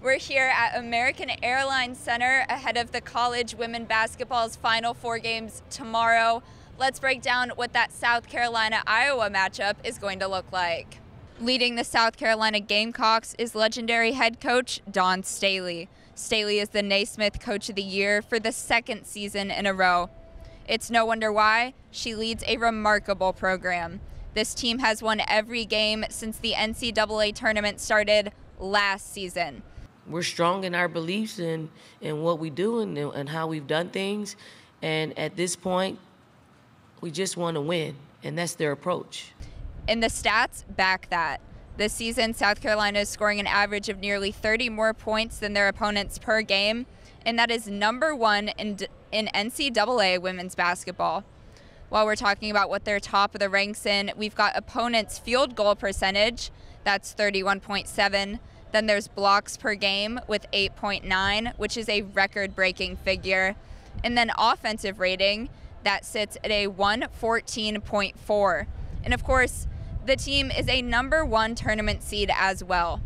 We're here at American Airlines Center ahead of the college women basketball's Final Four games tomorrow. Let's break down what that South Carolina-Iowa matchup is going to look like. Leading the South Carolina Gamecocks is legendary head coach Dawn Staley. Staley is the Naismith Coach of the Year for the second season in a row. It's no wonder why. She leads a remarkable program. This team has won every game since the NCAA tournament started last season. We're strong in our beliefs in what we do and how we've done things. And at this point, we just want to win, and that's their approach. And the stats back that. This season, South Carolina is scoring an average of nearly 30 more points than their opponents per game, and that is number one in NCAA women's basketball. While we're talking about what they're top of the ranks in, we've got opponents' field goal percentage, that's 31.7. Then there's blocks per game with 8.9, which is a record-breaking figure. And then offensive rating, that sits at a 114.4. And of course, the team is a #1 tournament seed as well.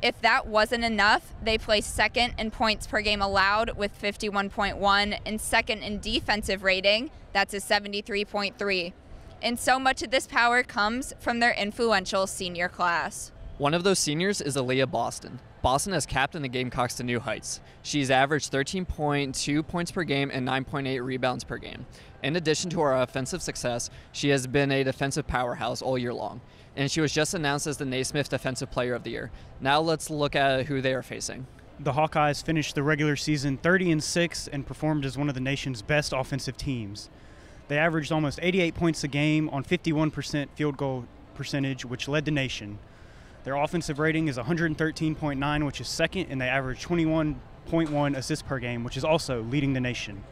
If that wasn't enough, they place second in points per game allowed with 51.1 and second in defensive rating, that's a 73.3. And so much of this power comes from their influential senior class. One of those seniors is Aaliyah Boston. Boston has captained the Gamecocks to new heights. She's averaged 13.2 points per game and 9.8 rebounds per game. In addition to her offensive success, she has been a defensive powerhouse all year long, and she was just announced as the Naismith Defensive Player of the Year. Now let's look at who they are facing. The Hawkeyes finished the regular season 30-6 and performed as one of the nation's best offensive teams. They averaged almost 88 points a game on 51% field goal percentage, which led the nation. Their offensive rating is 113.9, which is second, and they average 21.1 assists per game, which is also leading the nation.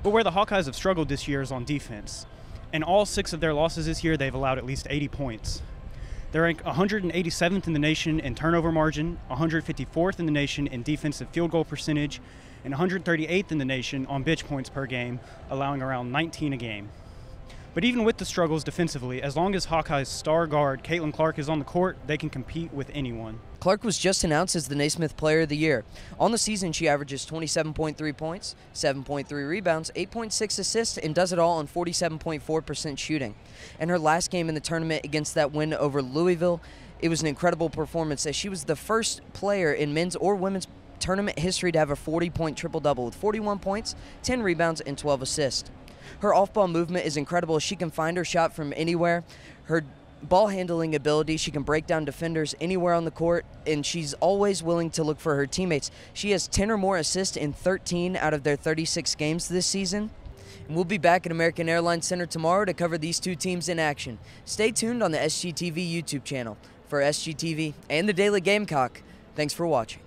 But where the Hawkeyes have struggled this year is on defense. In all 6 of their losses this year, they've allowed at least 80 points. They're ranked 187th in the nation in turnover margin, 154th in the nation in defensive field goal percentage, and 138th in the nation on bench points per game, allowing around 19 a game. But even with the struggles defensively, as long as Hawkeye's star guard, Caitlin Clark, is on the court, they can compete with anyone. Clark was just announced as the Naismith Player of the Year. On the season, she averages 27.3 points, 7.3 rebounds, 8.6 assists, and does it all on 47.4% shooting. And her last game in the tournament against that win over Louisville, it was an incredible performance as she was the first player in men's or women's tournament history to have a 40-point triple-double with 41 points, 10 rebounds, and 12 assists. Her off-ball movement is incredible. She can find her shot from anywhere. Her ball handling ability, she can break down defenders anywhere on the court, and she's always willing to look for her teammates. She has 10 or more assists in 13 out of their 36 games this season. And we'll be back at American Airlines Center tomorrow to cover these two teams in action. Stay tuned on the SGTV YouTube channel. For SGTV and the Daily Gamecock, thanks for watching.